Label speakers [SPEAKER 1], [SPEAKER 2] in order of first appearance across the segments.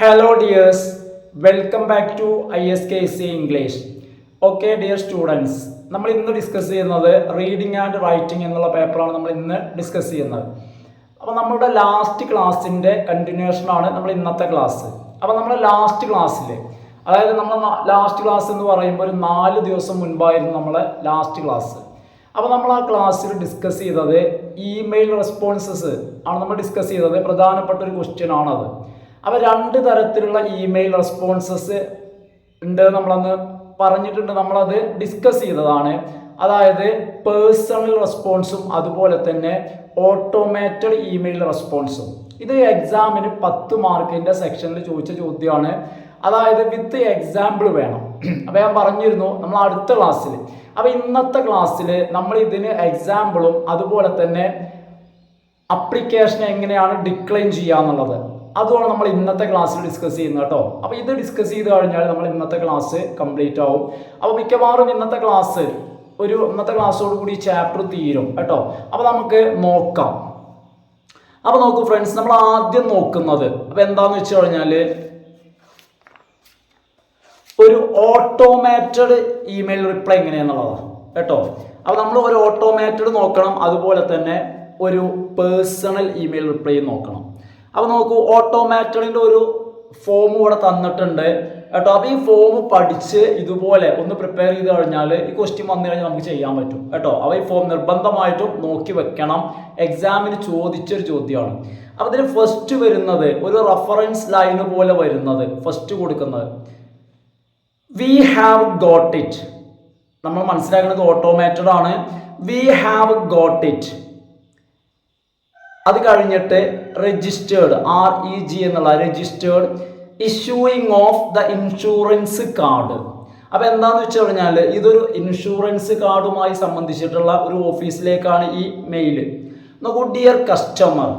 [SPEAKER 1] Hello dears, welcome back to ISKC English. Okay dear students, നമ്മൾ ഇന്ന് discuss ചെയ്യുന്നത് reading and writing എന്നുള്ള പേപ്പറാണ് നമ്മൾ ഇന്ന് ഡിസ്കസ് ചെയ്യുന്നത്. അപ്പോൾ നമ്മുടെ ലാസ്റ്റ് ക്ലാസ്സിൻ്റെ കണ്ടിന്യൂഷനാണ് നമ്മൾ ഇന്നത്തെ ക്ലാസ്. അപ്പോൾ നമ്മൾ ലാസ്റ്റ് ക്ലാസ്സിൽ, അതായത് നമ്മൾ ലാസ്റ്റ് ക്ലാസ് എന്ന് പറയുമ്പോൾ ഒരു 4 ദിവസം മുൻപായിരുന്നു നമ്മളെ ലാസ്റ്റ് ക്ലാസ്. അപ്പോൾ നമ്മൾ ആ ക്ലാസ്സിൽ ഡിസ്കസ് ചെയ്തത് ഇമെയിൽ റെസ്പോൺസസ് ആണ് നമ്മൾ ഡിസ്കസ് ചെയ്തത്. പ്രധാനപ്പെട്ട ഒരു ക്വസ്റ്റ്യൻ ആണത്. അപ്പോൾ 2 തരത്തിലുള്ള ഇമെയിൽ റെസ്പോൺസസ് ഉണ്ട് നമ്മളന്ന് പറഞ്ഞിട്ടുണ്ട്, നമ്മളത് ഡിസ്കസ് ചെയ്തതാണ്. അതായത് പേഴ്സണൽ റെസ്പോൺസും അതുപോലെ തന്നെ ഓട്ടോമേറ്റഡ് ഇമെയിൽ റെസ്പോൺസും. ഇത് എക്സാമിന് 10 മാർക്കിൻ്റെ സെക്ഷനിൽ ചോദിച്ച ചോദ്യമാണ്. അതായത് വിത്ത് എക്സാമ്പിൾ വേണം. അപ്പോൾ ഞാൻ പറഞ്ഞിരുന്നു നമ്മൾ അടുത്ത ക്ലാസ്സിൽ. അപ്പോൾ ഇന്നത്തെ ക്ലാസ്സിൽ നമ്മൾ ഇതിന് എക്സാമ്പിളും അതുപോലെ തന്നെ അപ്ലിക്കേഷൻ എങ്ങനെയാണ് ഡിക്ലൈൻ ചെയ്യുക എന്നുള്ളത് അതുമാണ് നമ്മൾ ഇന്നത്തെ ക്ലാസ്സിൽ ഡിസ്കസ് ചെയ്യുന്നത് കേട്ടോ. അപ്പോൾ ഇത് ഡിസ്കസ് ചെയ്ത് കഴിഞ്ഞാൽ നമ്മൾ ഇന്നത്തെ ക്ലാസ് കംപ്ലീറ്റ് ആവും. അപ്പോൾ മിക്കവാറും ഇന്നത്തെ ക്ലാസ്സോട് കൂടി ചാപ്റ്റർ തീരും കേട്ടോ. അപ്പോൾ നമുക്ക് നോക്കാം. അപ്പോൾ നോക്കൂ ഫ്രണ്ട്സ്, നമ്മൾ ആദ്യം നോക്കുന്നത് അപ്പോൾ എന്താന്ന് വെച്ച് കഴിഞ്ഞാൽ ഒരു ഓട്ടോമേറ്റഡ് ഇമെയിൽ റിപ്ലൈ എങ്ങനെയാണെന്നുള്ളതാണ് കേട്ടോ. അപ്പോൾ നമ്മൾ ഒരു ഓട്ടോമേറ്റഡ് നോക്കണം, അതുപോലെ തന്നെ ഒരു പേഴ്സണൽ ഇമെയിൽ റിപ്ലൈ നോക്കണം. അപ്പോൾ നോക്കൂ, ഓട്ടോമാറ്റഡിൻ്റെ ഒരു ഫോം ഇവിടെ തന്നിട്ടുണ്ട് കേട്ടോ. അപ്പോൾ ഈ ഫോം പഠിച്ച് ഇതുപോലെ ഒന്ന് പ്രിപ്പയർ ചെയ്ത് കഴിഞ്ഞാൽ ഈ ക്വസ്റ്റ്യൻ വന്നു കഴിഞ്ഞാൽ നമുക്ക് ചെയ്യാൻ പറ്റും കേട്ടോ. അപ്പോൾ ഈ ഫോം നിർബന്ധമായിട്ടും നോക്കി വെക്കണം, എക്സാമിന് ചോദിച്ചൊരു ചോദ്യമാണ്. അപ്പോൾ ഇതിന് ഫസ്റ്റ് വരുന്നത് ഒരു റെഫറൻസ് ലൈന് പോലെ വരുന്നത് ഫസ്റ്റ് കൊടുക്കുന്നത് വി ഹാവ് ഗോട്ട് ഇറ്റ്. നമ്മൾ മനസ്സിലാക്കുന്നത് ഓട്ടോമേറ്റഡ് ആണ്. We have got it. അത് കഴിഞ്ഞിട്ട് രജിസ്റ്റേർഡ്, REG എന്നുള്ള registered issuing of the insurance card. അപ്പോൾ എന്താണെന്ന് വെച്ച് കഴിഞ്ഞാൽ ഇതൊരു ഇൻഷുറൻസ് കാർഡുമായി സംബന്ധിച്ചിട്ടുള്ള ഒരു ഓഫീസിലേക്കാണ് ഈ മെയിൽ. നോക്കൂ, dear customer,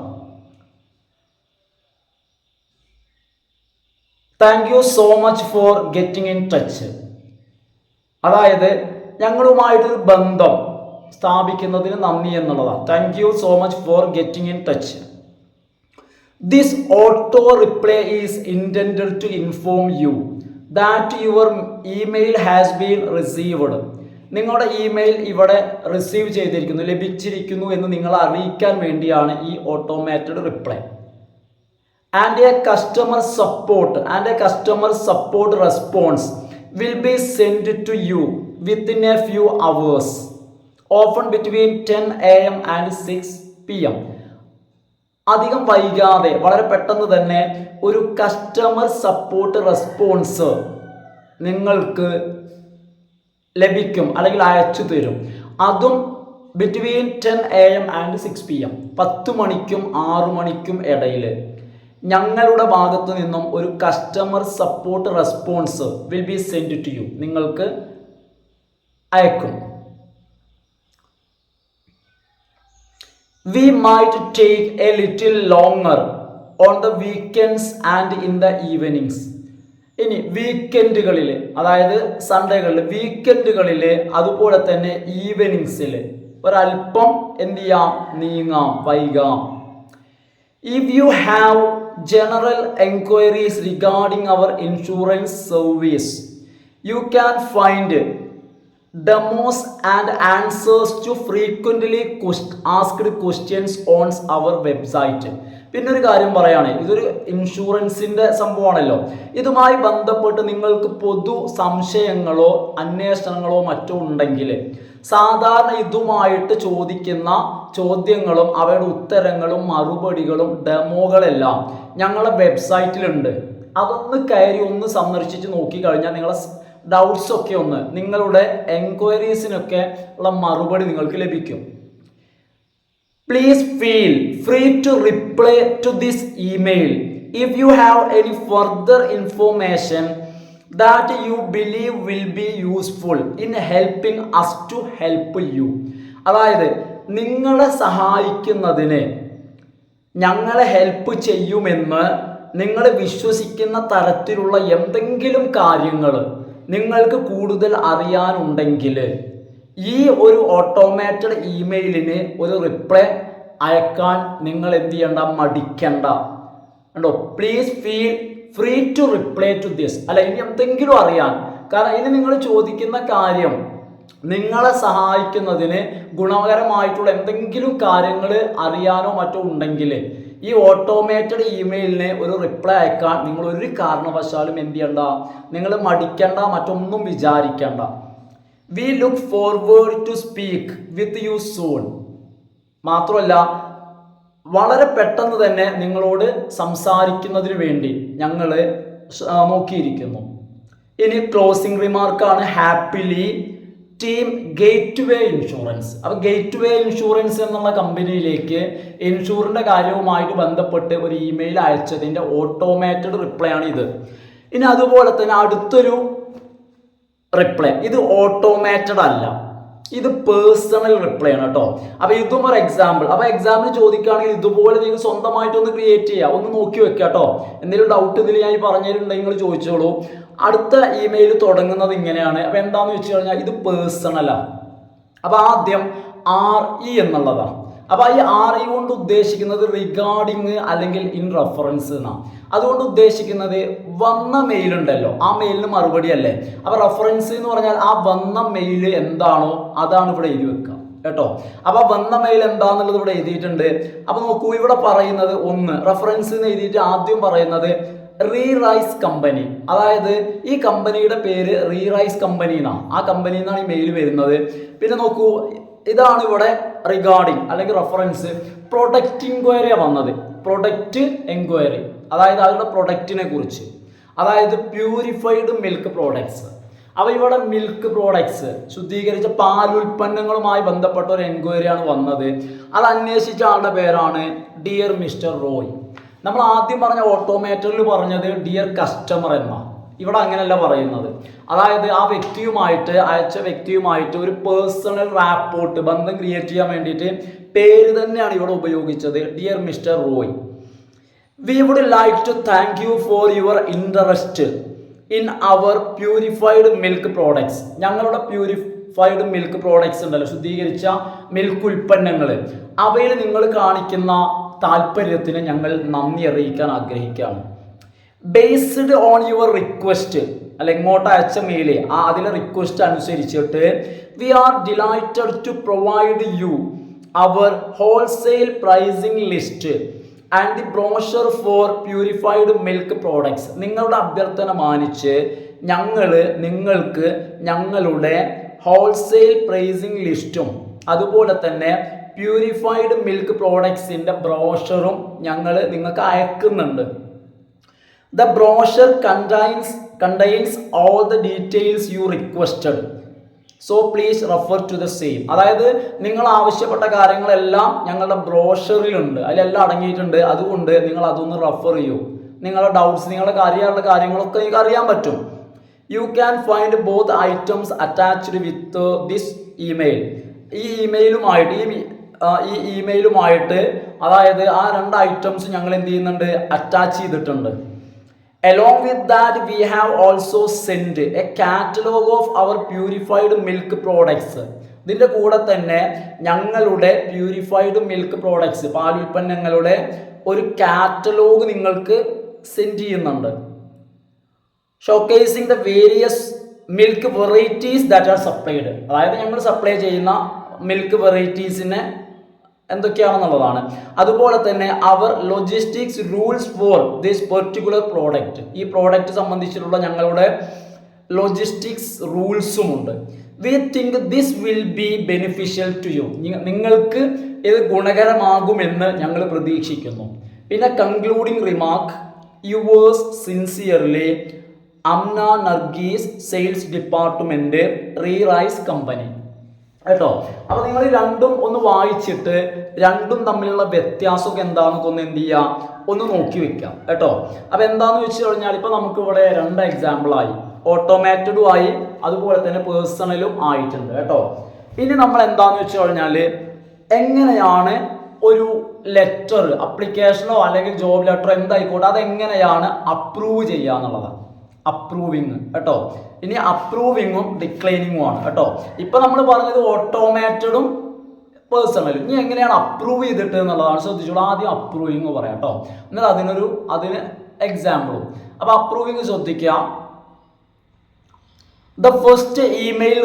[SPEAKER 1] thank you so much for getting in touch. അതായത് ഞങ്ങളുമായിട്ടൊരു ബന്ധം സ്ഥാപിക്കുന്നതിന് നന്ദി എന്നുള്ളതാണ്. Thank you so much for getting in touch. This auto reply is intended to inform you that your email has been received. നിങ്ങളുടെ email ഇവിടെ receive ചെയ്തിരിക്കുന്നു, ലഭിച്ചിരിക്കുന്നു എന്ന് നിങ്ങളെ അറിയിക്കാൻ വേണ്ടിയാണ് ഈ automated reply. And a customer support response will be send to you within a few hours, often between 10 AM and 6 PM. അധികം വൈകാതെ വളരെ പെട്ടെന്ന് തന്നെ ഒരു കസ്റ്റമർ സപ്പോർട്ട് റെസ്പോൺസ് നിങ്ങൾക്ക് ലഭിക്കും അല്ലെങ്കിൽ അയച്ചു തരും. അതും ബിറ്റ്വീൻ 10 AM and 6 PM, 10 മണിക്കും 6 മണിക്കും ഇടയിൽ ഞങ്ങളുടെ ഭാഗത്തു നിന്നും ഒരു customer support response will be send to you, നിങ്ങൾക്ക് അയക്കും. We might take a little longer on the weekends and in the evenings. ഇനി വീക്കെൻഡുകളിൽ, അതായത് സൺഡേകളിൽ, വീക്കെൻഡുകളിൽ അതുപോലെ തന്നെ ഈവനിങ്സിൽ ഒരല്പം എന്ത് ചെയ്യാം, നീങ്ങാം, വൈകാം. If you have general enquiries regarding our insurance service, you can find demos and answers to frequently asked questions on our website. പിന്നെ ഒരു കാര്യം പറയാണ്, ഇതൊരു ഇൻഷുറൻസിൻ്റെ സംഭവമാണല്ലോ. ഇതുമായി ബന്ധപ്പെട്ട് നിങ്ങൾക്ക് പൊതു സംശയങ്ങളോ അന്വേഷണങ്ങളോ മറ്റോ ഉണ്ടെങ്കിൽ സാധാരണ ഇതുമായിട്ട് ചോദിക്കുന്ന ചോദ്യങ്ങളും അവയുടെ ഉത്തരങ്ങളും മറുപടികളും ഡെമോകളെല്ലാം ഞങ്ങളുടെ വെബ്സൈറ്റിലുണ്ട്. അതൊന്ന് കയറി ഒന്ന് സന്ദർശിച്ച് നോക്കിക്കഴിഞ്ഞാൽ നിങ്ങളെ ഡൗട്ട്സ് ഒക്കെ നിങ്ങളുടെ എൻക്വയറീസിനൊക്കെ ഉള്ള മറുപടി നിങ്ങൾക്ക് ലഭിക്കും. Please feel free to reply to this email if you have any further information that you believe will be useful in helping us to help you. അതായത് നിങ്ങളെ സഹായിക്കുന്നതിന്, ഞങ്ങളെ ഹെൽപ്പ് ചെയ്യുമെന്ന് നിങ്ങൾ വിശ്വസിക്കുന്ന തരത്തിലുള്ള എന്തെങ്കിലും കാര്യങ്ങൾ നിങ്ങൾക്ക് കൂടുതൽ അറിയാനുണ്ടെങ്കിൽ ഈ ഒരു ഓട്ടോമേറ്റഡ് ഇമെയിലിന് ഒരു റിപ്ലൈ അയക്കാൻ നിങ്ങൾ എന്ത് ചെയ്യണ്ട, മടിക്കണ്ട. കണ്ടോ, please feel free to reply to this. അല്ല, ഇനി എന്തെങ്കിലും അറിയാൻ, കാരണം ഇനി നിങ്ങൾ ചോദിക്കുന്ന കാര്യം നിങ്ങളെ സഹായിക്കുന്നതിന് ഗുണകരമായിട്ടുള്ള എന്തെങ്കിലും കാര്യങ്ങൾ അറിയാനോ മറ്റോ ഉണ്ടെങ്കിൽ ഈ ഓട്ടോമേറ്റഡ് ഇമെയിലിന് ഒരു റിപ്ലൈ അയക്കാൻ നിങ്ങൾ ഒരു കാരണവശാലും എന്ത് ചെയ്യണ്ട, നിങ്ങൾ മടിക്കണ്ട, മറ്റൊന്നും വിചാരിക്കണ്ട. We look forward to speak with you soon. മാത്രമല്ല, വളരെ പെട്ടെന്ന് തന്നെ നിങ്ങളോട് സംസാരിക്കുന്നതിന് വേണ്ടി ഞങ്ങൾ നോക്കിയിരിക്കുന്നു. ഇനി ക്ലോസിംഗ് റിമാർക്കാണ് happily team Gateway Insurance. അപ്പോൾ ഗേറ്റ് വേ ഇൻഷുറൻസ് എന്നുള്ള കമ്പനിയിലേക്ക് ഇൻഷുറിൻ്റെ കാര്യവുമായിട്ട് ബന്ധപ്പെട്ട് ഒരു ഇമെയിൽ അയച്ചതിൻ്റെ ഓട്ടോമേറ്റഡ് റിപ്ലൈ ആണ് ഇത്. ഇനി അതുപോലെ തന്നെ അടുത്തൊരു റിപ്ലൈ, ഇത് ഓട്ടോമേറ്റഡ് അല്ല, ഇത് പേഴ്സണൽ റിപ്ലൈ ആണ് കേട്ടോ. അപ്പോൾ ഇതും ഒരു എക്സാമ്പിൾ. അപ്പോൾ എക്സാമ്പിൾ ചോദിക്കുകയാണെങ്കിൽ ഇതുപോലെ നിങ്ങൾ സ്വന്തമായിട്ടൊന്ന് ക്രിയേറ്റ് ചെയ്യുക, ഒന്ന് നോക്കി വെക്കുക കേട്ടോ. എന്തെങ്കിലും ഡൗട്ട് ഇതിൽ ഞാൻ പറഞ്ഞിട്ടുണ്ടെങ്കിൽ നിങ്ങൾ ചോദിച്ചോളൂ. അടുത്ത ഇമെയിൽ തുടങ്ങുന്നത് ഇങ്ങനെയാണ്. അപ്പോൾ എന്താണെന്ന് വെച്ച് കഴിഞ്ഞാൽ ഇത് പേഴ്സണലാണ്. അപ്പോൾ ആദ്യം RE എന്നുള്ളതാണ്. അപ്പോൾ ഈ RE കൊണ്ട് ഉദ്ദേശിക്കുന്നത് റിഗാർഡിങ് അല്ലെങ്കിൽ ഇൻ റെഫറൻസ് എന്നാണ്. അതുകൊണ്ട് ഉദ്ദേശിക്കുന്നത് വന്ന മെയിൽ ഉണ്ടല്ലോ, ആ മെയിലിന് മറുപടി അല്ലേ. അപ്പോൾ റെഫറൻസ് എന്ന് പറഞ്ഞാൽ ആ വന്ന മെയിൽ എന്താണോ അതാണ് ഇവിടെ എഴുതി വെക്കുക കേട്ടോ. അപ്പോൾ വന്ന മെയിൽ എന്താണെന്നുള്ളത് ഇവിടെ എഴുതിയിട്ടുണ്ട്. അപ്പോൾ നോക്കൂ, ഇവിടെ പറയുന്നത് ഒന്ന് റെഫറൻസ് എന്ന് എഴുതിയിട്ട് ആദ്യം പറയുന്നത് റീറൈസ് കമ്പനി, അതായത് ഈ കമ്പനിയുടെ പേര് റീറൈസ് കമ്പനി എന്നാണ്. ആ കമ്പനിയിൽ നിന്നാണ് ഈ മെയിൽ വരുന്നത്. പിന്നെ നോക്കൂ, ഇതാണ് ഇവിടെ റിഗാർഡിങ് അല്ലെങ്കിൽ റെഫറൻസ് പ്രൊഡക്റ്റ് എൻക്വയറിയാണ് വന്നത്. പ്രൊഡക്റ്റ് എൻക്വയറി, അതായത് അവരുടെ പ്രൊഡക്റ്റിനെ കുറിച്ച്, അതായത് പ്യൂരിഫൈഡ് മിൽക്ക് പ്രോഡക്ട്സ്. അപ്പോൾ ഇവിടെ മിൽക്ക് പ്രോഡക്ട്സ്, ശുദ്ധീകരിച്ച പാലുൽപ്പന്നങ്ങളുമായി ബന്ധപ്പെട്ട ഒരു എൻക്വയറിയാണ് വന്നത്. അത് അന്വേഷിച്ച ആളുടെ പേരാണ് ഡിയർ മിസ്റ്റർ റോയ്. നമ്മൾ ആദ്യം പറഞ്ഞ ഓട്ടോമേറ്ററിൽ പറഞ്ഞത് ഡിയർ കസ്റ്റമർ എന്ന, ഇവിടെ അങ്ങനെയല്ല പറയുന്നത്. അതായത് ആ വ്യക്തിയുമായിട്ട്, അയച്ച വ്യക്തിയുമായിട്ട് ഒരു പേഴ്സണൽ റാപ്പോർട്ട്, ബന്ധം ക്രിയേറ്റ് ചെയ്യാൻ വേണ്ടിയിട്ട് പേര് തന്നെയാണ് ഇവിടെ ഉപയോഗിച്ചത്, dear mister Roy. We would like to thank you for your interest in our purified milk products. ഞങ്ങളുടെ പ്യൂരിഫൈഡ് മിൽക്ക് പ്രോഡക്ട്സ് ഉണ്ടല്ലോ, ശുദ്ധീകരിച്ച മിൽക്ക് ഉൽപ്പന്നങ്ങൾ, അവയിൽ നിങ്ങൾ കാണിക്കുന്ന താല്പര്യത്തിന് ഞങ്ങൾ നന്ദി അറിയിക്കാൻ ആഗ്രഹിക്കുകയാണ്. ബേസ്ഡ് ഓൺ യുവർ റിക്വസ്റ്റ്, അല്ല ഇങ്ങോട്ട് അയച്ച മെയില് അതിലെ റിക്വസ്റ്റ് അനുസരിച്ചിട്ട് we are delighted to provide you our wholesale pricing list and the brochure for purified milk products. നിങ്ങളുടെ അഭ്യർത്ഥന മാനിച്ച് ഞങ്ങൾ നിങ്ങൾക്ക് ഞങ്ങളുടെ ഹോൾസെയിൽ പ്രൈസിംഗ് ലിസ്റ്റും അതുപോലെ തന്നെ പ്യൂരിഫൈഡ് മിൽക്ക് പ്രോഡക്ട്സിൻ്റെ ബ്രോഷറും ഞങ്ങൾ നിങ്ങൾക്ക് അയക്കുന്നുണ്ട്. The brochure contains all the details you requested. So please refer to the same. അതായത് നിങ്ങൾ ആവശ്യപ്പെട്ട കാര്യങ്ങളെല്ലാം ഞങ്ങളുടെ ബ്രോഷറിലുണ്ട്, അതിലെല്ലാം അടങ്ങിയിട്ടുണ്ട്. അതുകൊണ്ട് നിങ്ങൾ അതൊന്ന് റെഫർ ചെയ്യൂ. നിങ്ങളുടെ ഡൗട്ട്സ്, നിങ്ങളുടെ അറിയാനുള്ള കാര്യങ്ങളൊക്കെ നിങ്ങൾക്ക് അറിയാൻ പറ്റും. You can find both items attached with this email. ഈ ഇമെയിലുമായിട്ട് അതായത് ആ രണ്ട് ഐറ്റംസ് ഞങ്ങൾ എന്ത് ചെയ്യുന്നുണ്ട്, അറ്റാച്ച് ചെയ്തിട്ടുണ്ട്. Along with that, we have also sent a catalog of our purified milk products. ഇതിൻ്റെ കൂടെ തന്നെ ഞങ്ങളുടെ പ്യൂരിഫൈഡ് മിൽക്ക് പ്രോഡക്ട്സ്, പാലുൽപ്പന്നങ്ങളുടെ ഒരു കാറ്റലോഗ് നിങ്ങൾക്ക് സെൻഡ് ചെയ്യുന്നുണ്ട്. Showcasing the various milk varieties that are supplied. അതായത് ഞങ്ങൾ സപ്ലൈ ചെയ്യുന്ന മിൽക്ക് വെറൈറ്റീസിനെ എന്തൊക്കെയാണെന്നുള്ളതാണ്. അതുപോലെ തന്നെ അവർ logistics rules for this particular product. ഈ പ്രോഡക്റ്റ് സംബന്ധിച്ചിട്ടുള്ള ഞങ്ങളുടെ ലോജിസ്റ്റിക്സ് റൂൾസുമുണ്ട്. We think this will be beneficial to you. നിങ്ങൾക്ക് ഇത് ഗുണകരമാകുമെന്ന് ഞങ്ങൾ പ്രതീക്ഷിക്കുന്നു. പിന്നെ concluding remark, yours sincerely Amna Nargis, sales department, റീറൈസ് കമ്പനി കേട്ടോ. അപ്പോൾ നിങ്ങൾ രണ്ടും ഒന്ന് വായിച്ചിട്ട് രണ്ടും തമ്മിലുള്ള വ്യത്യാസമൊക്കെ എന്താണെന്നൊക്കെ ഒന്ന് എന്ത് ചെയ്യുക, ഒന്ന് നോക്കി വെക്കാം കേട്ടോ. അപ്പോൾ എന്താണെന്ന് വെച്ച് കഴിഞ്ഞാൽ ഇപ്പോൾ നമുക്കിവിടെ രണ്ട് എക്സാമ്പിളായി, ഓട്ടോമേറ്റഡും ആയി അതുപോലെ തന്നെ പേഴ്സണലും ആയിട്ടുണ്ട് കേട്ടോ. ഇനി നമ്മൾ എന്താണെന്ന് വെച്ച് കഴിഞ്ഞാൽ എങ്ങനെയാണ് ഒരു ലെറ്റർ, അപ്ലിക്കേഷനോ അല്ലെങ്കിൽ ജോബ് ലെറ്ററോ എന്തായിക്കോട്ടെ, അതെങ്ങനെയാണ് അപ്രൂവ് ചെയ്യുക എന്നുള്ളതാണ്. അപ്രൂവിങ് കേട്ടോ. ഇനി അപ്രൂവിങ്ങും ഡിക്ലൈനിങ്ങും ആണ് കേട്ടോ. ഇപ്പൊ നമ്മൾ പറഞ്ഞത് ഓട്ടോമേറ്റഡും പേഴ്സണലും. ഇനി എങ്ങനെയാണ് അപ്രൂവ് ചെയ്തിട്ട് എന്നുള്ളതാണ് ശ്രദ്ധിച്ചോളൂ. ആദ്യം അപ്രൂവിങ് പറയാം കേട്ടോ. എന്നാൽ അതിന് എക്സാമ്പിളും. അപ്പോൾ അപ്രൂവിങ് ശ്രദ്ധിക്കുക. The first email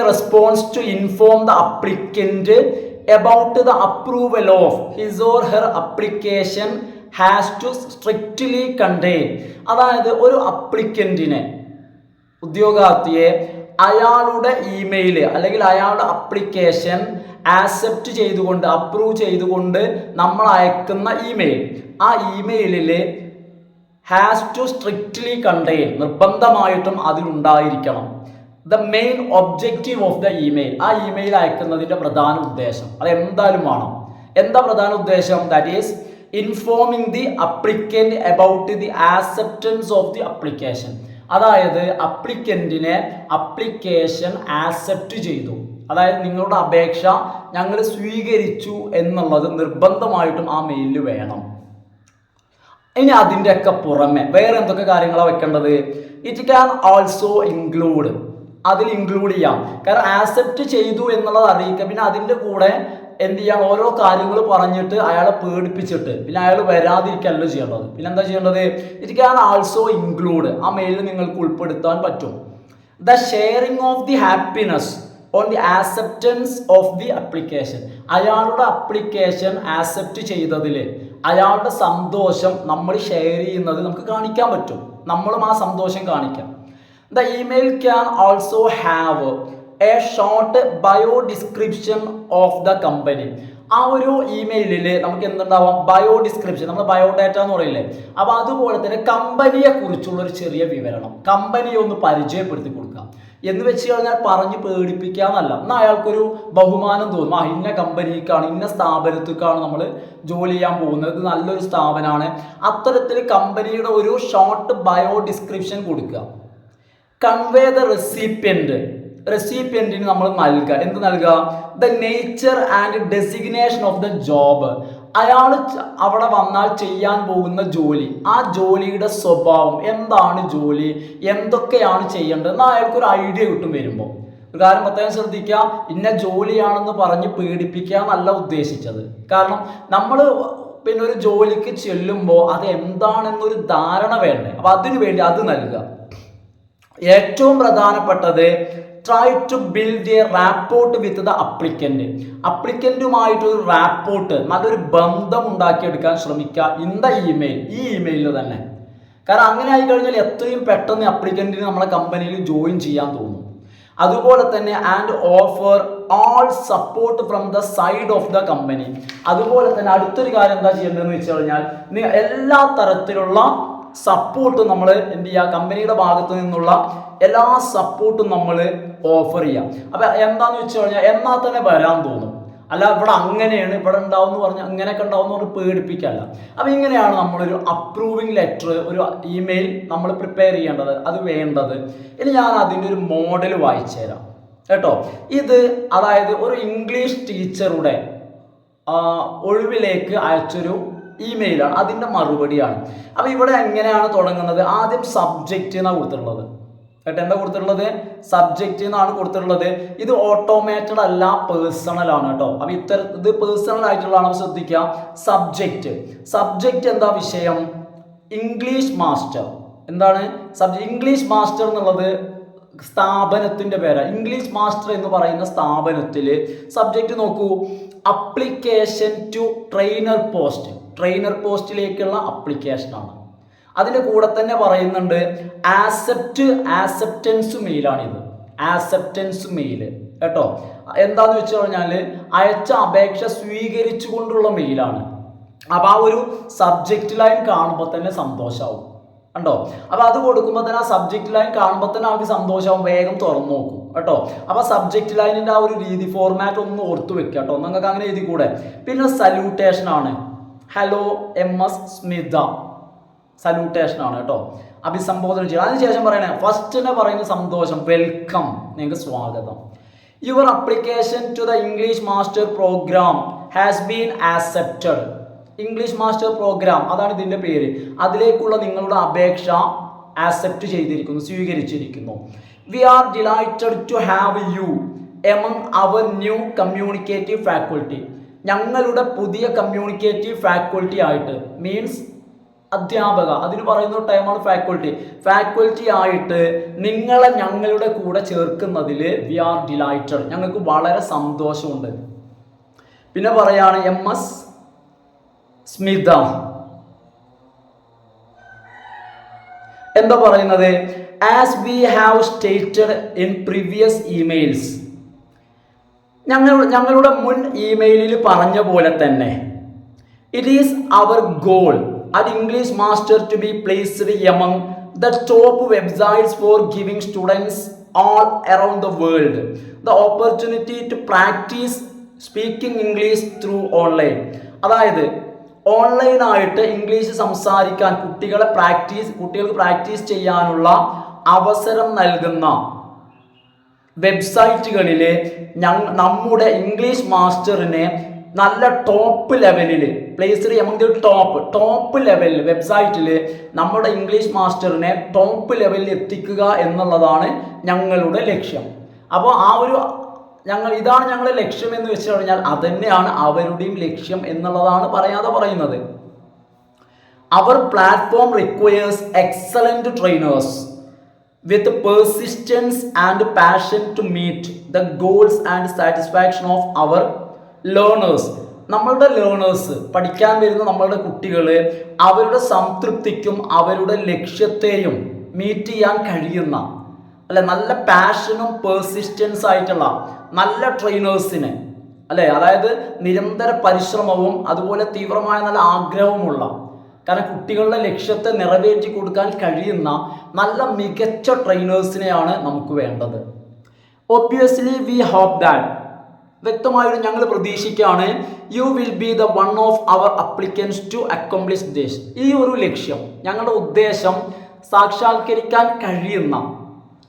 [SPEAKER 1] response to inform the applicant about the approval of his or her application has to strictly contain. അതായത് ഒരു അപ്ലിക്കൻറ്റിനെ, ഉദ്യോഗാർത്ഥിയെ അയാളുടെ ഇമെയിൽ അല്ലെങ്കിൽ അയാളുടെ അപ്ലിക്കേഷൻ ആക്സെപ്റ്റ് ചെയ്തുകൊണ്ട് അപ്രൂവ് ചെയ്തുകൊണ്ട് നമ്മൾ അയക്കുന്ന ഇമെയിൽ, ആ ഇമെയിലിൽ ഹാസ് ടു സ്ട്രിക്റ്റ്ലി കണ്ടെയ്ൻ, നിർബന്ധമായിട്ടും അതിലുണ്ടായിരിക്കണം the main objective of the email, ആ ഇമെയിൽ അയക്കുന്നതിൻ്റെ പ്രധാന ഉദ്ദേശം. അത് എന്തായാലും വേണം. എന്താ പ്രധാന ഉദ്ദേശം? That is informing the applicant about the acceptance of the application. അതായത് അപ്ലിക്കൻറ്റിനെ അപ്ലിക്കേഷൻ ആക്സെപ്റ്റ് ചെയ്തു, അതായത് നിങ്ങളുടെ അപേക്ഷ ഞങ്ങൾ സ്വീകരിച്ചു എന്നുള്ളത് നിർബന്ധമായിട്ടും ആ മെയിലിൽ വേണം. ഇനി അതിൻ്റെയൊക്കെ പുറമെ വേറെ എന്തൊക്കെ കാര്യങ്ങളാണ് വെക്കേണ്ടത്? ഇറ്റ് ക്യാൻ ഓൾസോ ഇൻക്ലൂഡ്, അതിൽ ഇൻക്ലൂഡ് ചെയ്യാം. കാരണം ആക്സെപ്റ്റ് ചെയ്തു എന്നുള്ളത് അറിയിക്കുക, പിന്നെ അതിൻ്റെ കൂടെ എന്ത് ചെയ്യാം, ഓരോ കാര്യങ്ങൾ പറഞ്ഞിട്ട് അയാളെ പേടിപ്പിച്ചിട്ട് പിന്നെ അയാൾ വരാതിരിക്കല്ലോ ചെയ്യേണ്ടത്. പിന്നെ എന്താ ചെയ്യേണ്ടത്? ഇറ്റ് ക്യാൻ ആൾസോ ഇൻക്ലൂഡ്, ആ മെയിലിൽ നിങ്ങൾക്ക് ഉൾപ്പെടുത്താൻ പറ്റും the sharing of the happiness on the acceptance of the application. അയാളുടെ അപ്ലിക്കേഷൻ ആക്സെപ്റ്റ് ചെയ്തതിൽ അയാളുടെ സന്തോഷം നമ്മൾ ഷെയർ ചെയ്യുന്നത് നമുക്ക് കാണിക്കാൻ പറ്റും, നമ്മളും ആ സന്തോഷം കാണിക്കാം. The email can also have A short bio description of the company. ആ ഒരു ഇമെയിലിൽ നമുക്ക് എന്തുണ്ടാവാം? ബയോ ഡിസ്ക്രിപ്ഷൻ, നമ്മൾ ബയോഡാറ്റ എന്ന് പറയില്ലേ, അപ്പോൾ അതുപോലെ തന്നെ കമ്പനിയെ കുറിച്ചുള്ള ഒരു ചെറിയ വിവരണം, കമ്പനിയെ ഒന്ന് പരിചയപ്പെടുത്തി കൊടുക്കാം. എന്ന് വെച്ച് കഴിഞ്ഞാൽ പറഞ്ഞ് പേടിപ്പിക്കാന്നല്ല, എന്നാൽ അയാൾക്കൊരു ബഹുമാനം തോന്നും. ഇന്ന കമ്പനിക്കാണ്, ഇന്ന സ്ഥാപനത്തിലേക്കാണ് നമ്മൾ ജോലി ചെയ്യാൻ പോകുന്നത്, ഇത് നല്ലൊരു സ്ഥാപനമാണ്. അത്തരത്തിൽ കമ്പനിയുടെ ഒരു ഷോർട്ട് ബയോ ഡിസ്ക്രിപ്ഷൻ കൊടുക്കുക. കൺവേ ദ റെസിപ്പിയന്റിന് നമ്മൾ നൽകുക. എന്ത് നൽകുക? The nature and designation of the job. അയാൾ അവിടെ വന്നാൽ ചെയ്യാൻ പോകുന്ന ജോലി, ആ ജോലിയുടെ സ്വഭാവം എന്താണ്, ജോലി എന്തൊക്കെയാണ് ചെയ്യേണ്ടത് എന്ന് അയാൾക്കൊരു ഐഡിയ കിട്ടും വരുമ്പോൾ. ഒരു കാര്യം പ്രത്യേകം ശ്രദ്ധിക്കുക, ഇന്ന ജോലിയാണെന്ന് പറഞ്ഞ് പേടിപ്പിക്കുക എന്നല്ല ഉദ്ദേശിച്ചത്. കാരണം നമ്മൾ പിന്നെ ഒരു ജോലിക്ക് ചെല്ലുമ്പോൾ അത് എന്താണെന്നൊരു ധാരണ വേണ്ടേ, അപ്പം അതിനു വേണ്ടി അത് നൽകുക. ഏറ്റവും പ്രധാനപ്പെട്ടത് try to build a rapport with the applicant. അപ്ലിക്കൻറ്റുമായിട്ടൊരു റാപ്പോർട്ട്, നല്ലൊരു ബന്ധം ഉണ്ടാക്കിയെടുക്കാൻ ശ്രമിക്കുക ഇൻ ദ ഇമെയിൽ, ഈ ഇമെയിലിൽ തന്നെ. കാരണം അങ്ങനെ ആയി കഴിഞ്ഞാൽ എത്രയും പെട്ടെന്ന് അപ്ലിക്കൻറ്റിന് നമ്മളെ കമ്പനിയിൽ ജോയിൻ ചെയ്യാൻ തോന്നും. അതുപോലെ തന്നെ and offer all support from the side of the company. അതുപോലെ തന്നെ അടുത്തൊരു കാര്യം എന്താ ചെയ്യേണ്ടതെന്ന് വെച്ച് കഴിഞ്ഞാൽ എല്ലാ തരത്തിലുള്ള സപ്പോർട്ടും നമ്മൾ എന്ത് ചെയ്യുക, കമ്പനിയുടെ ഭാഗത്തു നിന്നുള്ള എല്ലാ സപ്പോർട്ടും നമ്മൾ ഓഫർ ചെയ്യാം. അപ്പം എന്താന്ന് വെച്ച് കഴിഞ്ഞാൽ എന്നാൽ തന്നെ വരാൻ തോന്നും. അല്ല ഇവിടെ അങ്ങനെയാണ്, ഇവിടെ ഉണ്ടാവും എന്ന് പറഞ്ഞാൽ അങ്ങനെയൊക്കെ ഉണ്ടാവും എന്ന് പറഞ്ഞ് പേടിപ്പിക്കല്ല. അപ്പം ഇങ്ങനെയാണ് നമ്മളൊരു അപ്രൂവിങ് ലെറ്റർ, ഒരു ഇമെയിൽ നമ്മൾ പ്രിപ്പയർ ചെയ്യേണ്ടത്, അത് വേണ്ടത്. ഇനി ഞാൻ അതിൻ്റെ ഒരു മോഡൽ വായിച്ചു തരാം കേട്ടോ. ഇത് അതായത് ഒരു ഇംഗ്ലീഷ് ടീച്ചറുടെ ഒഴിവിലേക്ക് അയച്ചൊരു ഇമെയിലാണ്, അതിൻ്റെ മറുപടിയാണ്. അപ്പോൾ ഇവിടെ എങ്ങനെയാണ് തുടങ്ങുന്നത്? ആദ്യം സബ്ജക്റ്റ് എന്നാണ് കൊടുത്തിട്ടുള്ളത് കേട്ടോ. എന്താ കൊടുത്തിട്ടുള്ളത്? സബ്ജക്റ്റ് എന്നാണ് കൊടുത്തിട്ടുള്ളത്. ഇത് ഓട്ടോമേറ്റഡ് അല്ല, പേഴ്സണൽ ആണ് കേട്ടോ. അപ്പോൾ ഇത് പേഴ്സണൽ ആയിട്ടുള്ളതാണ്, ശ്രദ്ധിക്കുക. സബ്ജക്റ്റ് എന്താ വിഷയം? English master. എന്താണ് സബ്ജക്റ്റ്? ഇംഗ്ലീഷ് മാസ്റ്റർ എന്നുള്ളത് സ്ഥാപനത്തിൻ്റെ പേരാണ്. ഇംഗ്ലീഷ് മാസ്റ്റർ എന്ന് പറയുന്ന സ്ഥാപനത്തിൽ സബ്ജക്റ്റ് നോക്കൂ, അപ്ലിക്കേഷൻ ടു ട്രെയിനർ പോസ്റ്റിലേക്കുള്ള അപ്ലിക്കേഷനാണ്. അതിൻ്റെ കൂടെ തന്നെ പറയുന്നുണ്ട് ആക്സെപ്റ്റൻസ് മെയിലാണിത്, ആക്സെപ്റ്റൻസ് മെയിൽ കേട്ടോ. എന്താന്ന് വെച്ച് കഴിഞ്ഞാൽ അയച്ച അപേക്ഷ സ്വീകരിച്ചു കൊണ്ടുള്ള മെയിലാണ്. അപ്പോൾ ആ ഒരു സബ്ജക്റ്റ് ലൈൻ കാണുമ്പോൾ തന്നെ സന്തോഷമാവും കണ്ടോ. അപ്പോൾ അത് കൊടുക്കുമ്പോൾ തന്നെ ആ സബ്ജക്റ്റ് ലൈൻ കാണുമ്പോൾ തന്നെ അവർക്ക് സന്തോഷമാവും, വേഗം തുറന്നു നോക്കും കേട്ടോ. അപ്പോൾ സബ്ജക്റ്റ് ലൈനിൻ്റെ ആ ഒരു രീതി, ഫോർമാറ്റ് ഒന്ന് ഓർത്ത് വെക്കുക കേട്ടോ. നിങ്ങൾക്ക് അങ്ങനെ എഴുതി കൂടെ. പിന്നെ സല്യൂട്ടേഷൻ ആണ്. ഹലോ MS സ്മിത, സല്യൂട്ടേഷൻ ആണ് കേട്ടോ, അഭിസംബോധന ചെയ്യുക. അതിനുശേഷം പറയണേ ഫസ്റ്റിനെ പറയുന്ന സന്തോഷം, വെൽക്കം, നിങ്ങൾക്ക് സ്വാഗതം. Your application to the English master programme has been accepted. English master programme അതാണ് ഇതിൻ്റെ പേര്. അതിലേക്കുള്ള നിങ്ങളുടെ അപേക്ഷ ആക്സെപ്റ്റ് ചെയ്തിരിക്കുന്നു, സ്വീകരിച്ചിരിക്കുന്നു. We are delighted to have you among our new communicative faculty. ഞങ്ങളുടെ പുതിയ കമ്മ്യൂണിക്കേറ്റീവ് ഫാക്കൽറ്റി ആയിട്ട്, മീൻസ് അധ്യാപക, അതിന് പറയുന്ന ടൈമാണ് ഫാക്കൽറ്റി ആയിട്ട് നിങ്ങളെ ഞങ്ങളുടെ കൂടെ ചേർക്കുന്നതിൽ വി ആർ ഡിലൈറ്റഡ്, ഞങ്ങൾക്ക് വളരെ സന്തോഷമുണ്ട്. പിന്നെ പറയാണ് MS സ്മിത എന്താ പറയുന്നത്, as we have stated in previous emails, ഞങ്ങളുടെ മുൻ ഇമെയിലിൽ പറഞ്ഞ പോലെ തന്നെ, it is our goal at English Master to be placed among the top websites for giving students all around the world the opportunity to practice speaking English through online. അതായത് ഓൺലൈനായിട്ട് English സംസാരിക്കാൻ കുട്ടികൾക്ക് പ്രാക്ടീസ് ചെയ്യാനുള്ള അവസരം നൽകുന്ന വെബ്സൈറ്റുകളിൽ നമ്മുടെ English മാസ്റ്ററിനെ നല്ല top ലെവലിൽ പ്ലേസ്ഡ് എമംഗ് ദി ടോപ്പ് ലെവലിൽ വെബ്സൈറ്റിൽ നമ്മുടെ ഇംഗ്ലീഷ് മാസ്റ്ററിനെ ടോപ്പ് ലെവലിൽ എത്തിക്കുക എന്നുള്ളതാണ് ഞങ്ങളുടെ ലക്ഷ്യം. അപ്പോൾ ഇതാണ് ഞങ്ങളുടെ ലക്ഷ്യം എന്ന് വെച്ച് കഴിഞ്ഞാൽ അതുതന്നെയാണ് അവരുടെയും ലക്ഷ്യം എന്നുള്ളതാണ് പറയുന്നത്. Our platform requires excellent trainers with persistence and passion to meet the goals and satisfaction of our learners. നമ്മളുടെ ലേണേഴ്സ്, പഠിക്കാൻ വരുന്ന നമ്മളുടെ കുട്ടികൾ, അവരുടെ സംതൃപ്തിക്കും അവരുടെ ലക്ഷ്യത്തെയും മീറ്റ് ചെയ്യാൻ കഴിയുന്ന നല്ല പാഷനും പെർസിസ്റ്റൻസ് ആയിട്ടുള്ള നല്ല ട്രെയിനേഴ്സിന് അതായത് നിരന്തര പരിശ്രമവും അതുപോലെ തീവ്രമായ നല്ല ആഗ്രഹവുമുള്ള, കാരണം കുട്ടികളുടെ ലക്ഷ്യത്തെ നിറവേറ്റി കൊടുക്കാൻ കഴിയുന്ന നല്ല മികച്ച ട്രെയിനേഴ്സിനെയാണ് നമുക്ക് വേണ്ടത്. ഒബ്വിയസ്ലി വി ഹോപ്പ് ദാറ്റ്, വ്യക്തമായിട്ട് ഞങ്ങൾ പ്രതീക്ഷിക്കുകയാണ്, you will be the one of our applicants to accomplish this. ഈ ഒരു ലക്ഷ്യം, ഞങ്ങളുടെ ഉദ്ദേശം സാക്ഷാത്കരിക്കാൻ കഴിയുന്ന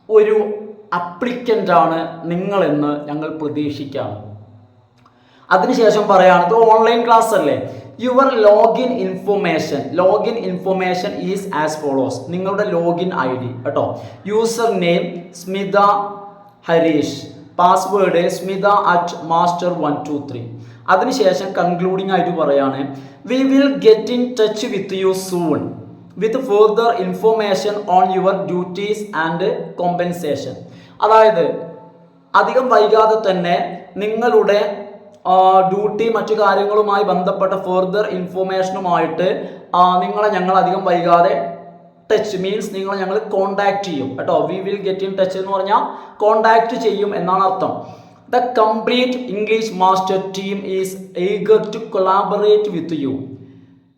[SPEAKER 1] ഒരു അപ്ലിക്കൻ്റാണ് നിങ്ങളെന്ന് ഞങ്ങൾ പ്രതീക്ഷിക്കുകയാണ്. അതിനുശേഷം പറയാണ്, ഇത് ഓൺലൈൻ ക്ലാസ് അല്ലേ, your login information is as follows. നിങ്ങളുടെ ലോഗിൻ ID കേട്ടോ, user name Smitha Harish, password smita@master123. അതിനുശേഷം കൺക്ലൂഡിംഗ് ആയിട്ട് പറയാണ്, V will get in touch with you soon with further information on your duties and compensation. അതായത് അധികം വൈകാതെ തന്നെ നിങ്ങളുടെ ഡ്യൂട്ടി മറ്റു കാര്യങ്ങളുമായി ബന്ധപ്പെട്ട ഫർദർ ഇൻഫോർമേഷനുമായിട്ട് ഞങ്ങൾ അധികം വൈകാതെ ടച്ച് മീൻസ് ഞങ്ങൾ കോണ്ടാക്ട് ചെയ്യും കേട്ടോ. We will get in touch എന്ന് പറഞ്ഞാൽ കോണ്ടാക്ട് ചെയ്യും എന്നാണ് അർത്ഥം. The complete English Master team is eager to collaborate with you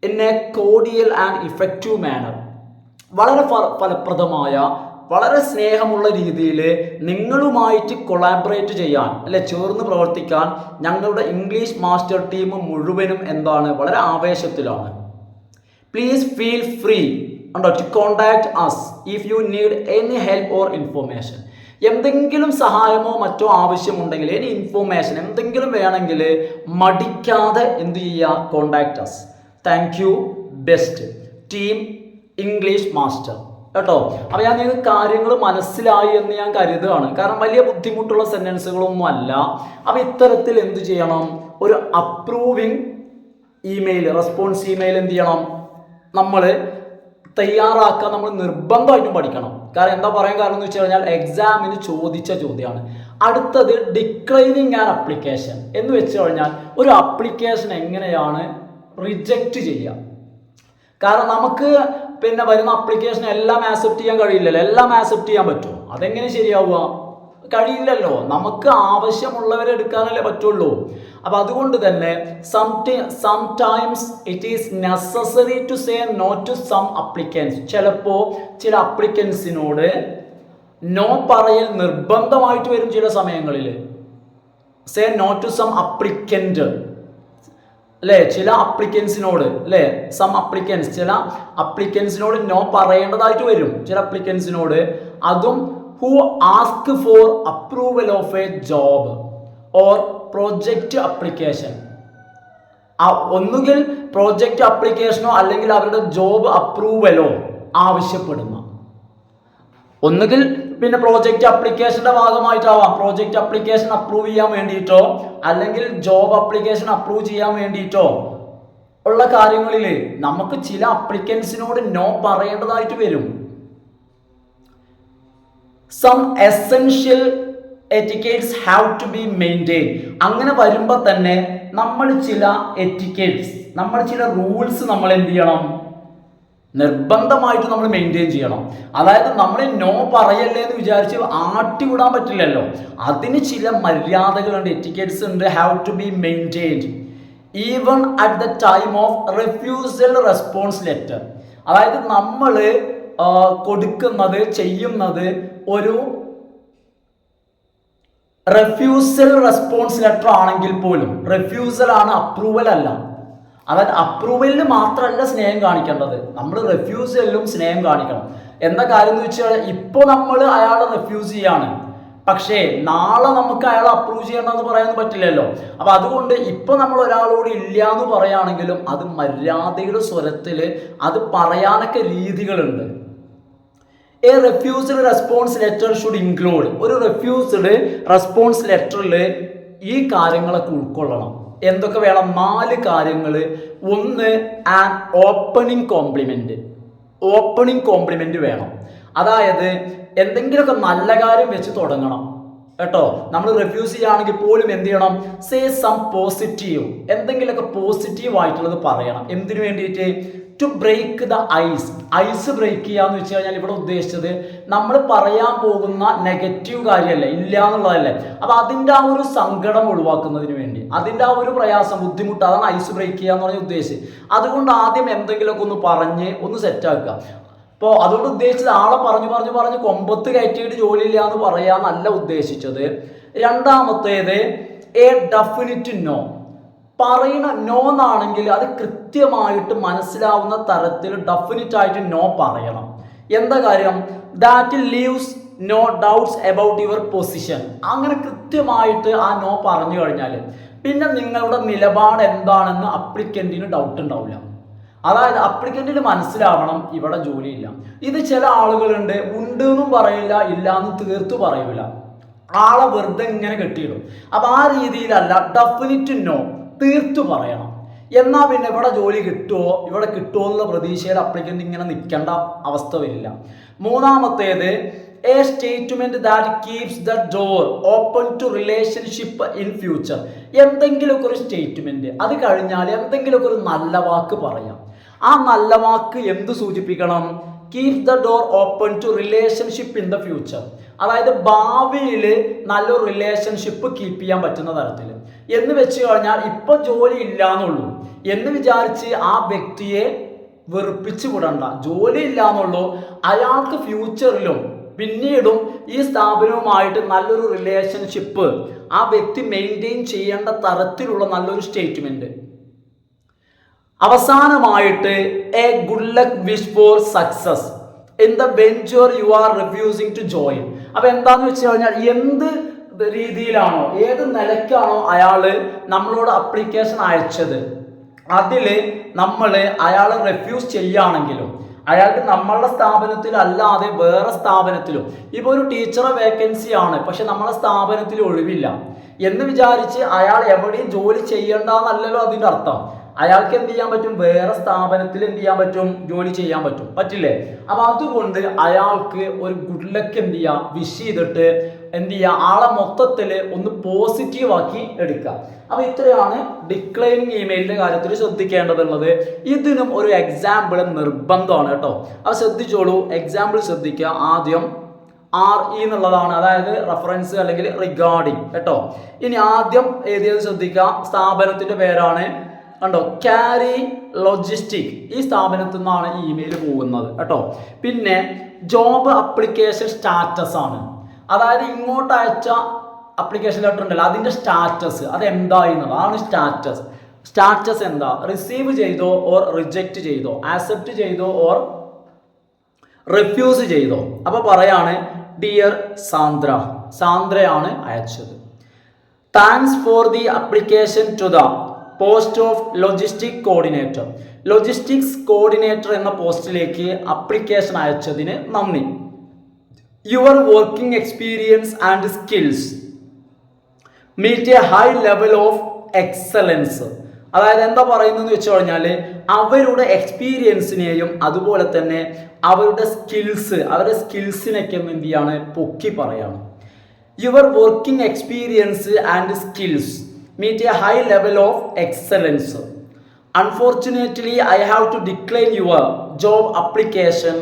[SPEAKER 1] in a cordial and effective manner. വളരെ ഫലപ്രദമായ, വളരെ സ്നേഹമുള്ള രീതിയിൽ നിങ്ങളുമായിട്ട് കൊളാബറേറ്റ് ചെയ്യാൻ ചേർന്ന് പ്രവർത്തിക്കാൻ ഞങ്ങളുടെ ഇംഗ്ലീഷ് മാസ്റ്റർ ടീം മുഴുവനും വളരെ ആവേശത്തിലാണ്. Please feel free to contact us if you need any help or information. എന്തെങ്കിലും സഹായമോ മറ്റോ ആവശ്യമുണ്ടെങ്കിൽ, any ഇൻഫോർമേഷൻ എന്തെങ്കിലും വേണമെങ്കിൽ മടിക്കാതെ എന്ത് ചെയ്യുക, contact us. Thank you, best team English master കേട്ടോ. അപ്പോൾ നിങ്ങൾക്ക് കാര്യങ്ങൾ മനസ്സിലായി എന്ന് ഞാൻ കരുതുകയാണ്, കാരണം വലിയ ബുദ്ധിമുട്ടുള്ള സെന്റൻസുകളൊന്നും അല്ല. അപ്പോൾ ഇത്തരത്തിൽ എന്ത് ചെയ്യണം, ഒരു അപ്രൂവിങ് ഇമെയിൽ, റെസ്പോൺസ് ഇമെയിൽ എന്ത് ചെയ്യണം, നമ്മൾ തയ്യാറാക്കാൻ നമ്മൾ നിർബന്ധമായിട്ടും പഠിക്കണം. കാരണം എന്താ പറയാൻ കാരണം എന്ന് വെച്ച് കഴിഞ്ഞാൽ എക്സാമിന് ചോദിച്ച ചോദ്യമാണ്. അടുത്തത് ഡിക്ലൈനിങ് ആൻ അപ്ലിക്കേഷൻ എന്ന് വെച്ച് കഴിഞ്ഞാൽ ഒരു അപ്ലിക്കേഷൻ എങ്ങനെയാണ് റിജക്റ്റ് ചെയ്യുക. കാരണം നമുക്ക് വരുന്ന അപ്ലിക്കേഷൻ എല്ലാം ആക്സെപ്റ്റ് ചെയ്യാൻ കഴിയില്ലല്ലോ. എല്ലാം ആക്സെപ്റ്റ് ചെയ്യാൻ പറ്റുമോ? അതെങ്ങനെ ശരിയാവുക? കഴിയില്ലല്ലോ. നമുക്ക് ആവശ്യമുള്ളവരെ എടുക്കാനല്ലേ പറ്റുള്ളൂ. അപ്പം അതുകൊണ്ട് തന്നെ sometimes it is necessary to say no to some applicants. ചിലപ്പോൾ ചില അപ്ലിക്കൻസിനോട് നോ പറയൽ നിർബന്ധമായിട്ട് വരും. ചില സമയങ്ങളിൽ say no to some applicant ചില അപ്ലിക്കൻസിനോട് ചില അപ്ലിക്കൻസിനോട് നോ പറയേണ്ടതായിട്ട് വരും. ചില അപ്ലിക്കൻസിനോട് അതും who ask for approval of a job or project application. ഒന്നുകിൽ പ്രോജക്റ്റ് അപ്ലിക്കേഷനോ അല്ലെങ്കിൽ അവരുടെ ജോബ് അപ്രൂവലോ ആവശ്യപ്പെടുന്ന, ഒന്നുകിൽ പിന്നെ പ്രോജക്റ്റ് അപ്ലിക്കേഷന്റെ ഭാഗമായിട്ടാവാം. പ്രോജക്റ്റ് അപ്ലിക്കേഷൻ അപ്രൂവ് ചെയ്യാൻ വേണ്ടിയിട്ടോ അല്ലെങ്കിൽ ജോബ് അപ്ലിക്കേഷൻ അപ്രൂവ് ചെയ്യാൻ വേണ്ടിയിട്ടോ ഉള്ള കാര്യങ്ങളിൽ നമുക്ക് ചില അപ്ലിക്കൻസിനോട് നോ പറയേണ്ടതായിട്ട് വരും. Some essential etiquettes have to be maintain. അങ്ങനെ വരുമ്പോൾ തന്നെ നമ്മൾ ചില എറ്റിക്കേറ്റ്സ്, നമ്മൾ ചില റൂൾസ് നമ്മൾ എന്ത് ചെയ്യണം, നിർബന്ധമായിട്ട് നമ്മൾ മെയിൻറ്റെയിൻ ചെയ്യണം. അതായത് നമ്മൾ നോ പറയല്ലേ എന്ന് വിചാരിച്ച് ആട്ടി വിടാൻ പറ്റില്ലല്ലോ. അതിന് ചില മര്യാദകളുണ്ട്, എറ്റിക്കേറ്റ്സ് ഉണ്ട്, have to be maintained even at the time of refusal response letter. അതായത് നമ്മൾ കൊടുക്കുന്നത് ചെയ്യുന്നത് ഒരു റെഫ്യൂസൽ റെസ്പോൺസ് ലെറ്റർ ആണെങ്കിൽ പോലും, റെഫ്യൂസൽ ആണ്, അപ്രൂവൽ അല്ല. അതായത് അപ്രൂവലിൽ മാത്രമല്ല സ്നേഹം കാണിക്കേണ്ടത്, നമ്മൾ റെഫ്യൂസലിലും സ്നേഹം കാണിക്കണം. എന്താ കാര്യം എന്ന് വെച്ചാൽ ഇപ്പോൾ നമ്മൾ അയാളെ റെഫ്യൂസ് ചെയ്യാണ്, പക്ഷേ നാളെ നമുക്ക് അയാളെ അപ്രൂവ് ചെയ്യണമെന്ന് പറയാൻ പറ്റില്ലല്ലോ. അപ്പൊ അതുകൊണ്ട് ഇപ്പൊ നമ്മൾ ഒരാളോട് ഇല്ല എന്ന് പറയുകയാണെങ്കിലും അത് മര്യാദയുടെ സ്വരത്തിൽ അത് പറയാനൊക്കെ രീതികളുണ്ട്. A refused response letter should include. ഒരു റെഫ്യൂസ്ഡ് റെസ്പോൺസ് ലെറ്ററിൽ ഈ കാര്യങ്ങളൊക്കെ ഉൾക്കൊള്ളണം. എന്തൊക്കെ വേണം? 4 കാര്യങ്ങൾ. ഒന്ന്, an opening compliment. Opening compliment വേണം. അതായത് എന്തെങ്കിലുമൊക്കെ നല്ല കാര്യം വെച്ച് തുടങ്ങണം കേട്ടോ. നമ്മൾ റിഫ്യൂസ് ചെയ്യുകയാണെങ്കിൽ പോലും എന്ത് ചെയ്യണം? Say some positive. എന്തെങ്കിലുമൊക്കെ പോസിറ്റീവ് ആയിട്ടുള്ളത് പറയണം. എന്തിനു വേണ്ടിയിട്ട്? To break the ice. Ice break ചെയ്യാന്ന് വെച്ച് കഴിഞ്ഞാൽ ഇവിടെ ഉദ്ദേശിച്ചത് നമ്മൾ പറയാൻ പോകുന്ന നെഗറ്റീവ് കാര്യമല്ല, ഇല്ല എന്നുള്ളതല്ലേ. അപ്പൊ അതിൻ്റെ ആ ഒരു സങ്കടം ഒഴിവാക്കുന്നതിന് വേണ്ടി, അതിൻ്റെ ആ ഒരു പ്രയാസം, ബുദ്ധിമുട്ട്, അതാണ് ഐസ് ബ്രേക്ക് ചെയ്യാന്ന് പറഞ്ഞ ഉദ്ദേശിച്ച്. അതുകൊണ്ട് ആദ്യം എന്തെങ്കിലുമൊക്കെ ഒന്ന് പറഞ്ഞ് ഒന്ന് സെറ്റാക്കുക. അപ്പോൾ അതുകൊണ്ട് ഉദ്ദേശിച്ചത് ആളെ പറഞ്ഞു കൊമ്പത്ത് കയറ്റിയിട്ട് ജോലിയില്ല എന്ന് പറയാന്നല്ല ഉദ്ദേശിച്ചത്. രണ്ടാമത്തേത്, എ ഡെഫിനിറ്റ് നോ. പറയുന്ന നോ എന്നാണെങ്കിൽ അത് കൃത്യമായിട്ട് മനസ്സിലാവുന്ന തരത്തിൽ ഡെഫിനിറ്റ് ആയിട്ട് നോ പറയണം. എന്താ കാര്യം? That leaves no doubts about your position. അങ്ങനെ കൃത്യമായിട്ട് ആ നോ പറഞ്ഞു കഴിഞ്ഞാൽ പിന്നെ നിങ്ങളുടെ നിലപാട് എന്താണെന്ന് അപ്ലിക്കൻറ്റിന് ഡൗട്ട് ഉണ്ടാവില്ല. അതായത് അപ്ലിക്കൻറ്റിന് മനസ്സിലാവണം ഇവിടെ ജോലിയില്ല. ഇത് ചില ആളുകളുണ്ട്, ഉണ്ട് എന്നും പറയില്ല, ഇല്ല എന്ന് തീർത്തു പറയൂല, ആളെ വെറുതെ ഇങ്ങനെ കെട്ടിയിടും. അപ്പൊ ആ രീതിയിലല്ല, ഡെഫിനിറ്റ് നോ തീർത്തു പറയണം. എന്നാൽ പിന്നെ ഇവിടെ ജോലി കിട്ടുമോ എന്നുള്ള പ്രതീക്ഷയിൽ അപ്ലിക്കൻ്റ് ഇങ്ങനെ നിൽക്കേണ്ട അവസ്ഥ വരില്ല. മൂന്നാമത്തേത്, a statement that keeps the door open to relationship in future. എന്തെങ്കിലുമൊക്കെ ഒരു സ്റ്റേറ്റ്മെന്റ്, അത് കഴിഞ്ഞാൽ എന്തെങ്കിലുമൊക്കെ ഒരു നല്ല വാക്ക് പറയാം. ആ നല്ല വാക്ക് എന്ത് സൂചിപ്പിക്കണം? Keep the door open to relationship in the future. അതായത് ഭാവിയിൽ നല്ലൊരു റിലേഷൻഷിപ്പ് കീപ്പ് ചെയ്യാൻ പറ്റുന്ന തരത്തിൽ. എന്ന് വെച്ച് കഴിഞ്ഞാൽ ഇപ്പൊ ജോലി ഇല്ല എന്നുള്ളൂ എന്ന് വിചാരിച്ച് ആ വ്യക്തിയെ വെറുപ്പിച്ചു വിടണ്ട. ജോലി ഇല്ല എന്നുള്ളൂ, അയാൾക്ക് ഫ്യൂച്ചറിലും പിന്നീടും ഈ സ്ഥാപനവുമായിട്ട് നല്ലൊരു റിലേഷൻഷിപ്പ് ആ വ്യക്തി മെയിൻറ്റെയിൻ ചെയ്യേണ്ട തരത്തിലുള്ള നല്ലൊരു സ്റ്റേറ്റ്മെന്റ്. അവസാനമായിട്ട്, a good luck wish for success in the venture you are refusing to join. അപ്പൊ എന്താന്ന് വെച്ച് കഴിഞ്ഞാൽ എന്ത് രീതിയിലാണോ, ഏത് നിലയ്ക്കാണോ അയാള് നമ്മളോട് അപ്ലിക്കേഷൻ അയച്ചത്, അതില് നമ്മൾ അയാളെ റെഫ്യൂസ് ചെയ്യുകയാണെങ്കിലും അയാൾക്ക് നമ്മളുടെ സ്ഥാപനത്തിൽ അല്ലാതെ വേറെ സ്ഥാപനത്തിലും, ഇപ്പോൾ ഒരു ടീച്ചറെ വേക്കൻസി ആണ് പക്ഷെ നമ്മളെ സ്ഥാപനത്തിൽ ഒഴിവില്ല എന്ന് വിചാരിച്ച് അയാൾ എവിടെയും ജോലി ചെയ്യണ്ടെന്നല്ലല്ലോ അതിൻ്റെ അർത്ഥം. അയാൾക്ക് എന്ത് ചെയ്യാൻ പറ്റും? വേറെ സ്ഥാപനത്തിൽ എന്ത് ചെയ്യാൻ പറ്റും? ജോലി ചെയ്യാൻ പറ്റും, പറ്റില്ലേ? അപ്പൊ അതുകൊണ്ട് അയാൾക്ക് ഒരു ഗുഡ് ലക്ക് എന്ത് ചെയ്യുക, വിഷ് ചെയ്തിട്ട് എന്ത് ചെയ്യുക, ആളെ മൊത്തത്തിൽ ഒന്ന് പോസിറ്റീവ് ആക്കി എടുക്കുക. അപ്പൊ ഇത്രയാണ് ഡിക്ലൈനിങ് ഇമെയിലിന്റെ കാര്യത്തിൽ ശ്രദ്ധിക്കേണ്ടതുള്ളത്. ഇതിനും ഒരു എക്സാമ്പിൾ നിർബന്ധമാണ് കേട്ടോ. അത് ശ്രദ്ധിച്ചോളൂ, എക്സാമ്പിൾ ശ്രദ്ധിക്കുക. ആദ്യം RE എന്നുള്ളതാണ്, അതായത് റെഫറൻസ് അല്ലെങ്കിൽ റിഗാർഡിങ് കേട്ടോ. ഇനി ആദ്യം എഴുതിയത് ശ്രദ്ധിക്കുക, സ്ഥാപനത്തിന്റെ പേരാണ് കണ്ടോ, ക്യാരി ലോജിസ്റ്റിക്. ഈ സ്ഥാപനത്തിൽ നിന്നാണ് ഈ ഇമെയിൽ പോകുന്നത് കേട്ടോ. പിന്നെ ജോബ് അപ്ലിക്കേഷൻ സ്റ്റാറ്റസ് ആണ്, അതായത് ഇങ്ങോട്ട് അയച്ച അപ്ലിക്കേഷൻ ലെറ്റർ ഉണ്ടല്ലോ അതിന്റെ സ്റ്റാറ്റസ് അത് എന്തായി എന്നുള്ളതാണ് സ്റ്റാറ്റസ്. സ്റ്റാറ്റസ് എന്താ? റിസീവ് ചെയ്തോ ഓർ റിജക്റ്റ് ചെയ്തോ, ആക്സെപ്റ്റ് ചെയ്തോ ഓർ റിഫ്യൂസ് ചെയ്തോ. അപ്പൊ പറയാണ്, ഡിയർ സാന്ദ്ര, സാന്ദ്രയാണ് അയച്ചത്. Thanks for the application to the post of logistic coordinator. Logistics coordinator എന്ന പോസ്റ്റിലേക്ക് അപ്ലിക്കേഷൻ അയച്ചതിന് നന്ദി. Your working experience and skills meet a high level of excellence. അതായത് എന്താ പറയുന്നതെന്ന് വെച്ച് കഴിഞ്ഞാൽ അവരുടെ എക്സ്പീരിയൻസിനെയും അതുപോലെ തന്നെ അവരുടെ സ്കിൽസിനൊക്കെ ഒന്ന് എന്ത് ചെയ്യാണ്, പൊക്കി പറയാണ്. Your working experience and skills meet a high level of excellence. Unfortunately I have to decline your job application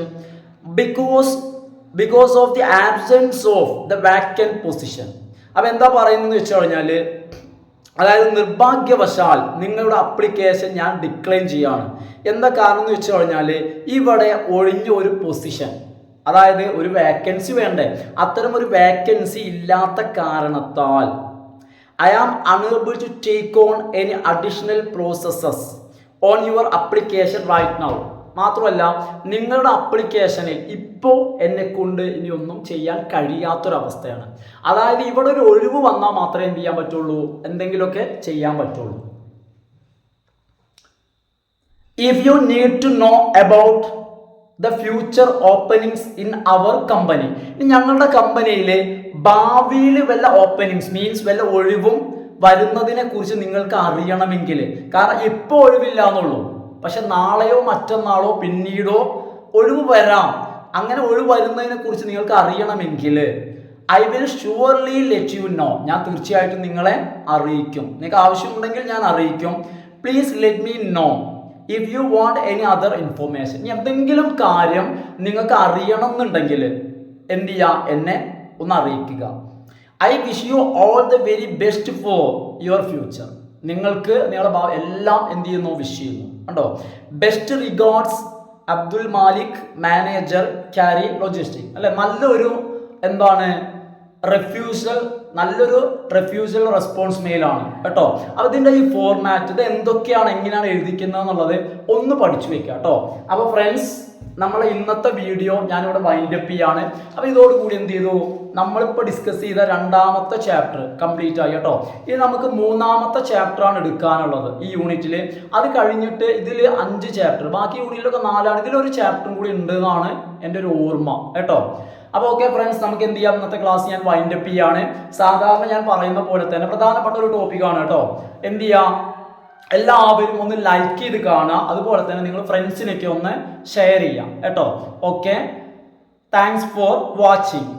[SPEAKER 1] because of the absence of the vacant position. അപ്പം എന്താ പറയുന്നതെന്ന് വെച്ച് കഴിഞ്ഞാൽ, അതായത് നിർഭാഗ്യവശാൽ നിങ്ങളുടെ അപ്ലിക്കേഷൻ ഞാൻ ഡിക്ലൈൻ ചെയ്യാണ്. എന്താ കാരണം എന്ന് വെച്ച് കഴിഞ്ഞാൽ ഇവിടെ ഒഴിഞ്ഞ ഒരു പൊസിഷൻ, അതായത് ഒരു വേക്കൻസി വേണ്ടേ, അത്തരം ഒരു വേക്കൻസി ഇല്ലാത്ത കാരണത്താൽ I am unable to take on any additional processes on your application right now. മാത്രമല്ല നിങ്ങളുടെ അപ്ലിക്കേഷനിൽ ഇപ്പോൾ എന്നെ കൊണ്ട് ഇനി ഒന്നും ചെയ്യാൻ കഴിയാത്തൊരവസ്ഥയാണ്. അതായത് ഇവിടെ ഒരു ഒഴിവ് വന്നാൽ മാത്രമേ എന്ത് ചെയ്യാൻ പറ്റുള്ളൂ, എന്തെങ്കിലുമൊക്കെ ചെയ്യാൻ പറ്റുള്ളൂ. If you need to know about the future openings in our company, ഞങ്ങളുടെ കമ്പനിയിൽ ഭാവിയിൽ വല്ല ഓപ്പണിങ്സ് മീൻസ് വല്ല ഒഴിവും വരുന്നതിനെ കുറിച്ച് നിങ്ങൾക്ക് അറിയണമെങ്കിൽ, കാരണം ഇപ്പോൾ ഒഴിവില്ല എന്നുള്ളൂ, പക്ഷെ നാളെയോ മറ്റന്നാളോ പിന്നീടോ ഒഴിവ് വരാം. അങ്ങനെ ഒഴിവ് വരുന്നതിനെ കുറിച്ച് നിങ്ങൾക്ക് അറിയണമെങ്കിൽ I will surely let you know, ഞാൻ തീർച്ചയായിട്ടും നിങ്ങളെ അറിയിക്കും. നിങ്ങൾക്ക് ആവശ്യമുണ്ടെങ്കിൽ ഞാൻ അറിയിക്കും. Please let me know if you want any other information. ഇനി എന്തെങ്കിലും കാര്യം നിങ്ങൾക്ക് അറിയണം എന്നുണ്ടെങ്കിൽ എന്ത് ചെയ്യുക, എന്നെ ഒന്ന് അറിയിക്കുക. I wish you all the very best for your future. നിങ്ങൾക്ക് നിങ്ങളുടെ ഭാവി എല്ലാം എന്ത് ചെയ്യുന്നു, വിഷ് ചെയ്യുന്നു. കണ്ടോ, best regards Abdul Malik, manager carry logistic. അല്ലെ, നല്ലൊരു എന്താണ് നല്ലൊരു റെഫ്യൂസൽ റെസ്പോൺസ് മെയിലാണ് കേട്ടോ. അപ്പോൾ ഇതിൻ്റെ ഈ ഫോർമാറ്റ്, ഇത് എന്തൊക്കെയാണ്, എങ്ങനെയാണ് എഴുതിക്കുന്നത് എന്നുള്ളത് ഒന്ന് പഠിച്ചു വെക്കുക കേട്ടോ. അപ്പോൾ ഫ്രണ്ട്സ്, നമ്മളെ ഇന്നത്തെ വീഡിയോ ഞാനിവിടെ വൈൻഡപ്പ് ചെയ്യാണ്. അപ്പോൾ ഇതോടുകൂടി എന്ത് ചെയ്തു, നമ്മളിപ്പോൾ ഡിസ്കസ് ചെയ്ത രണ്ടാമത്തെ ചാപ്റ്റർ കംപ്ലീറ്റ് ആയി കേട്ടോ. ഇനി നമുക്ക് മൂന്നാമത്തെ ചാപ്റ്ററാണ് എടുക്കാനുള്ളത് ഈ യൂണിറ്റിൽ. അത് കഴിഞ്ഞിട്ട് ഇതിൽ 5 ചാപ്റ്റർ, ബാക്കി യൂണിറ്റിലൊക്കെ 4ആണ്. ഇതിലൊരു ചാപ്റ്ററും കൂടി ഉണ്ട് എന്നാണ് എൻ്റെ ഒരു ഓർമ്മ കേട്ടോ. അപ്പോൾ ഓക്കെ ഫ്രണ്ട്സ്, നമുക്ക് എന്ത് ചെയ്യാം, ഇന്നത്തെ ക്ലാസ് ഞാൻ വൈൻഡപ്പ് ചെയ്യാണ്. സാധാരണ ഞാൻ പറയുന്ന പോലെ തന്നെ പ്രധാനപ്പെട്ട ഒരു ടോപ്പിക്കാണ് കേട്ടോ. എന്ത് ചെയ്യാം, എല്ലാവരും ഒന്ന് ലൈക്ക് ചെയ്ത് കാണുക, അതുപോലെ തന്നെ നിങ്ങൾ ഫ്രണ്ട്സിനൊക്കെ ഒന്ന് ഷെയർ ചെയ്യാം കേട്ടോ. Okay, thanks for watching.